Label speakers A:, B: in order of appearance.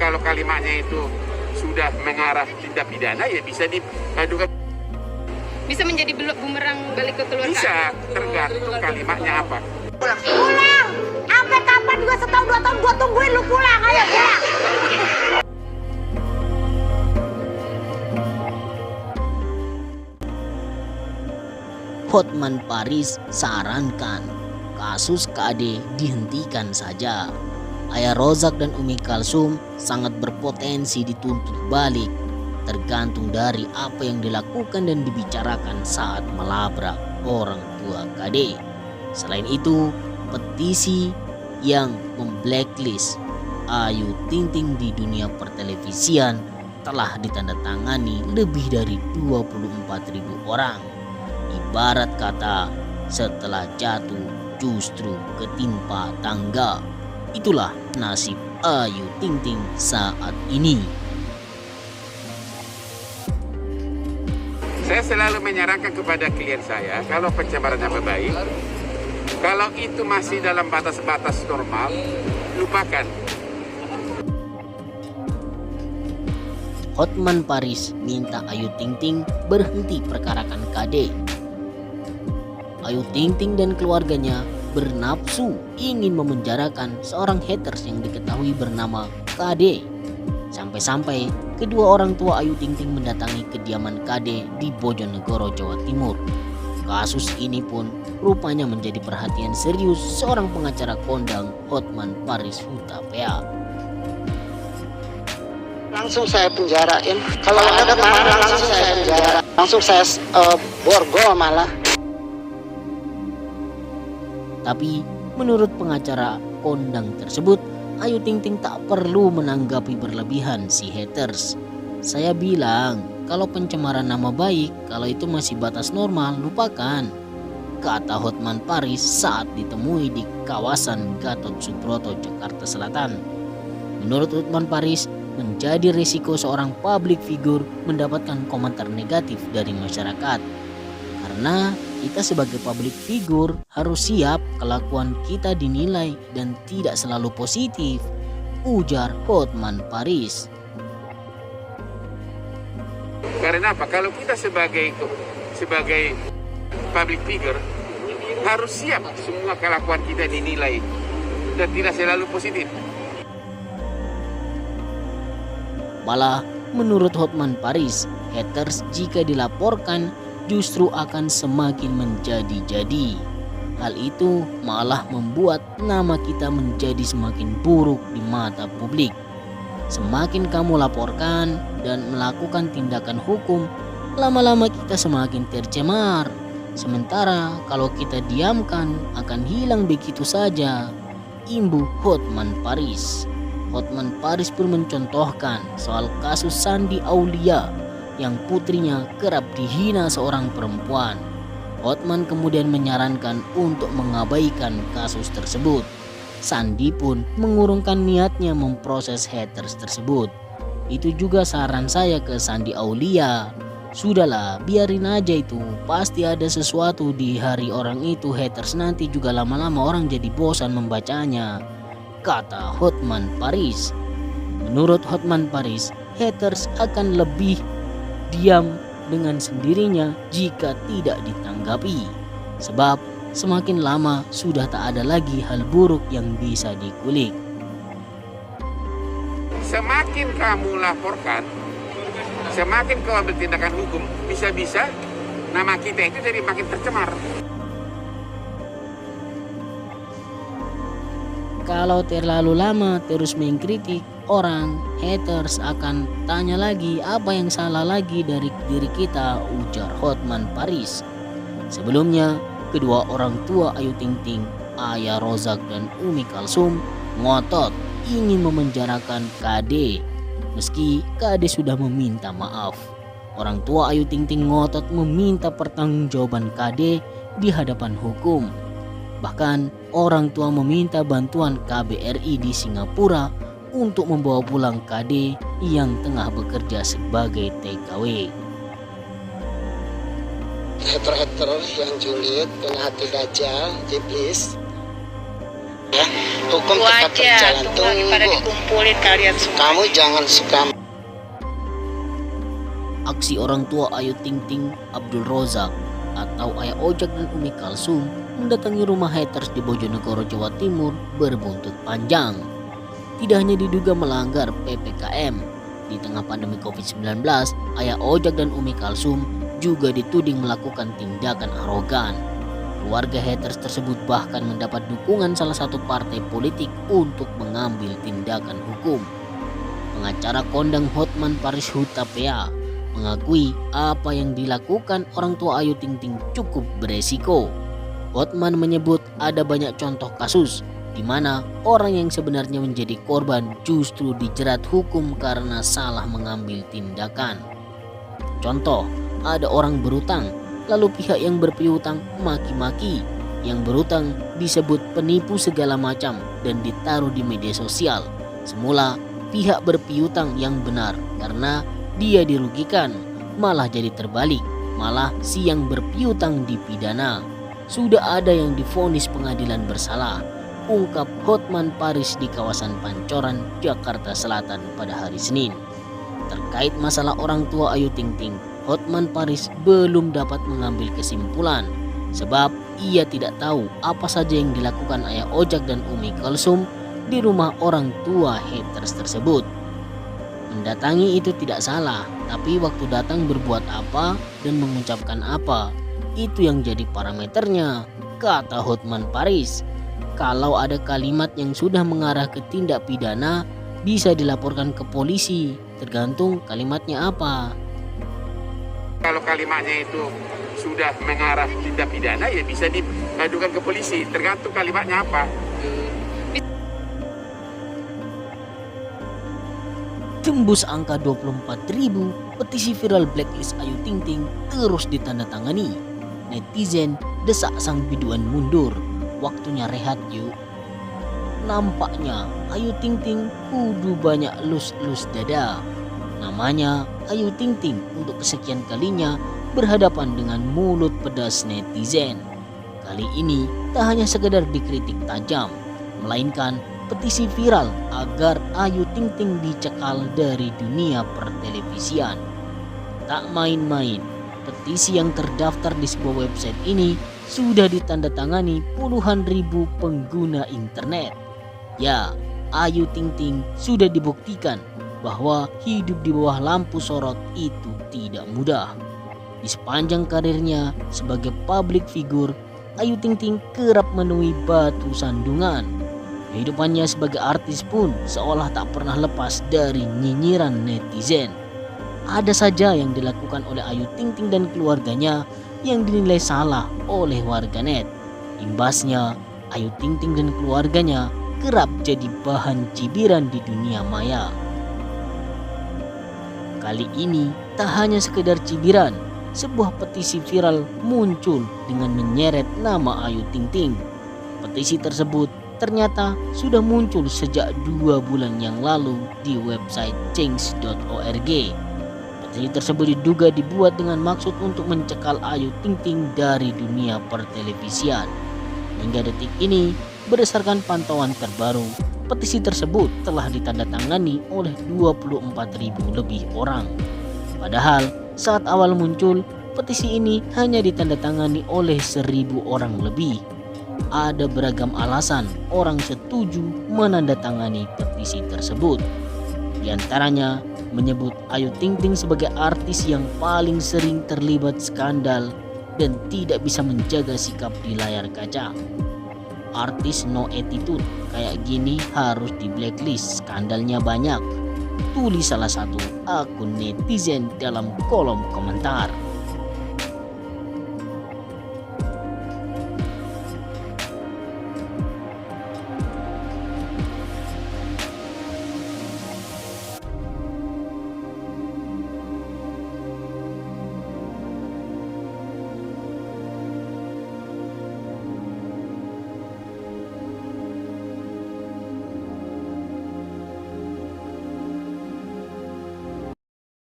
A: kalau kalimatnya itu sudah mengarah tindak pidana, ya bisa diadukan.
B: Bisa menjadi bumerang balik ke keluarga?
A: Bisa, tergantung kalimatnya apa.
C: Pulang! Sampai kapan juga, setahun 2 tahun gua tungguin lu pulang, ayo pulang!
D: Hotman Paris sarankan kasus KD dihentikan saja. Ayah Rozak dan Umi Kalsum sangat berpotensi dituntut balik, tergantung dari apa yang dilakukan dan dibicarakan saat melabrak orang tua KD. Selain itu, petisi yang memblacklist Ayu Ting Ting di dunia pertelevisian telah ditandatangani lebih dari 24.000 orang. Ibarat kata, setelah jatuh justru ketimpa tangga. Itulah nasib Ayu Ting Ting saat ini.
A: Saya selalu menyarankan kepada klien saya, kalau pencemaran nama baik, kalau itu masih dalam batas-batas normal, lupakan.
D: Hotman Paris minta Ayu Ting Ting berhenti perkarakan KD. Ayu Ting Ting dan keluarganya bernafsu ingin memenjarakan seorang haters yang diketahui bernama KD. Sampai-sampai kedua orang tua Ayu Ting Ting mendatangi kediaman KD di Bojonegoro, Jawa Timur. Kasus ini pun rupanya menjadi perhatian serius seorang pengacara kondang Hotman Paris Hutapea.
E: Langsung saya penjarain. Kalau ada marah langsung saya penjara. Langsung saya borgol malah.
D: Tapi menurut pengacara kondang tersebut, Ayu Ting Ting tak perlu menanggapi berlebihan si haters. Saya bilang, kalau pencemaran nama baik, kalau itu masih batas normal, lupakan, kata Hotman Paris saat ditemui di kawasan Gatot Subroto, Jakarta Selatan. Menurut Hotman Paris, menjadi risiko seorang public figure mendapatkan komentar negatif dari masyarakat. Karena kita sebagai public figure harus siap kelakuan kita dinilai dan tidak selalu positif, ujar Hotman Paris.
A: Karena apa? Kalau kita sebagai public figure harus siap semua kelakuan kita dinilai dan tidak selalu positif.
D: Malah menurut Hotman Paris, haters jika dilaporkan justru akan semakin menjadi-jadi. Hal itu malah membuat nama kita menjadi semakin buruk di mata publik. Semakin kamu laporkan dan melakukan tindakan hukum, lama-lama kita semakin tercemar. Sementara kalau kita diamkan akan hilang begitu saja, imbuh Hotman Paris. Hotman Paris pun mencontohkan soal kasus Sandi Aulia yang putrinya kerap dihina seorang perempuan. Hotman kemudian menyarankan untuk mengabaikan kasus tersebut. Sandi pun mengurungkan niatnya memproses haters tersebut. Itu juga saran saya ke Sandi Aulia. Sudahlah, biarin aja itu. Pasti ada sesuatu di hari orang itu. Haters nanti juga lama-lama orang jadi bosan membacanya, kata Hotman Paris. Menurut Hotman Paris, haters akan lebih diam dengan sendirinya jika tidak ditanggapi. Sebab semakin lama sudah tak ada lagi hal buruk yang bisa dikulik.
A: Semakin kamu laporkan, semakin kau ambil tindakan hukum, bisa-bisa nama kita itu jadi makin tercemar.
D: Kalau terlalu lama terus mengkritik orang, haters akan tanya lagi apa yang salah lagi dari diri kita, ujar Hotman Paris. Sebelumnya, kedua orang tua Ayu Ting Ting, Ayah Rozak dan Umi Kalsum, ngotot ingin memenjarakan KD meski KD sudah meminta maaf. Orang tua Ayu Ting Ting ngotot meminta pertanggungjawaban KD di hadapan hukum. Bahkan orang tua meminta bantuan KBRI di Singapura untuk membawa pulang KD yang tengah bekerja sebagai TKW.
E: Hater-hater yang julid, punya hati dajjal, iblis, ya, Hukum
C: Tunggu
E: tetap
C: aja,
E: berjalan.
C: tunggu lagi pada dikumpulin kalian semua.
E: Kamu jangan suka.
D: Aksi orang tua Ayu Ting Ting, Abdul Rozak atau Ayah Ojak dan Umi Kalsum mendatangi rumah haters di Bojonegoro, Jawa Timur berbuntut panjang. Tidak hanya diduga melanggar PPKM, di tengah pandemi COVID-19, Ayah Ojak dan Umi Kalsum juga dituding melakukan tindakan arogan. Keluarga haters tersebut bahkan mendapat dukungan salah satu partai politik untuk mengambil tindakan hukum. Pengacara kondang Hotman Paris Hutapea mengakui apa yang dilakukan orang tua Ayu Ting Ting cukup beresiko. Hotman menyebut ada banyak contoh kasus di mana orang yang sebenarnya menjadi korban justru dijerat hukum karena salah mengambil tindakan. Contoh, ada orang berutang, lalu pihak yang berpiutang maki-maki. Yang berutang disebut penipu segala macam dan ditaruh di media sosial. Semula pihak berpiutang yang benar karena dia dirugikan, malah jadi terbalik, malah si yang berpiutang dipidana. Sudah ada yang divonis pengadilan bersalah, ungkap Hotman Paris di kawasan Pancoran, Jakarta Selatan pada hari Senin. Terkait masalah orang tua Ayu Ting Ting, Hotman Paris belum dapat mengambil kesimpulan sebab ia tidak tahu apa saja yang dilakukan Ayah Ojak dan Umi Kalsum di rumah orang tua haters tersebut. Mendatangi itu tidak salah, tapi waktu datang berbuat apa dan mengucapkan apa, itu yang jadi parameternya, kata Hotman Paris. Kalau ada kalimat yang sudah mengarah ke tindak pidana, bisa dilaporkan ke polisi, tergantung kalimatnya apa.
A: Kalau kalimatnya itu sudah mengarah tindak pidana, ya bisa diadukan ke polisi, tergantung kalimatnya apa.
D: Tembus angka 24.000, petisi viral blacklist Ayu Ting Ting terus ditandatangani. Netizen desak sang biduan mundur, waktunya rehat yuk. Nampaknya Ayu Ting Ting kudu banyak lus-lus dada. Namanya Ayu Ting Ting untuk kesekian kalinya berhadapan dengan mulut pedas netizen. Kali ini tak hanya sekedar dikritik tajam, melainkan petisi viral agar Ayu Ting Ting dicekal dari dunia pertelevisian. Tak main-main, petisi yang terdaftar di sebuah website ini sudah ditandatangani puluhan ribu pengguna internet. Ya, Ayu Ting Ting sudah dibuktikan bahwa hidup di bawah lampu sorot itu tidak mudah. Di sepanjang karirnya sebagai public figure, Ayu Ting Ting kerap menemui batu sandungan. Kehidupannya sebagai artis pun seolah tak pernah lepas dari nyinyiran netizen. Ada saja yang dilakukan oleh Ayu Ting Ting dan keluarganya yang dinilai salah oleh warganet. Imbasnya, Ayu Ting Ting dan keluarganya kerap jadi bahan cibiran di dunia maya. Kali ini tak hanya sekedar cibiran, sebuah petisi viral muncul dengan menyeret nama Ayu Ting Ting. Petisi tersebut ternyata sudah muncul sejak 2 bulan yang lalu di website change.org. Petisi tersebut diduga dibuat dengan maksud untuk mencekal Ayu Ting Ting dari dunia pertelevisian. Hingga detik ini, berdasarkan pantauan terbaru, petisi tersebut telah ditandatangani oleh 24.000 lebih orang. Padahal saat awal muncul, petisi ini hanya ditandatangani oleh 1.000 orang lebih. Ada beragam alasan orang setuju menandatangani petisi tersebut. Di antaranya menyebut Ayu Ting Ting sebagai artis yang paling sering terlibat skandal dan tidak bisa menjaga sikap di layar kaca. Artis no attitude kayak gini harus di blacklist, skandalnya banyak, tulis salah satu akun netizen dalam kolom komentar.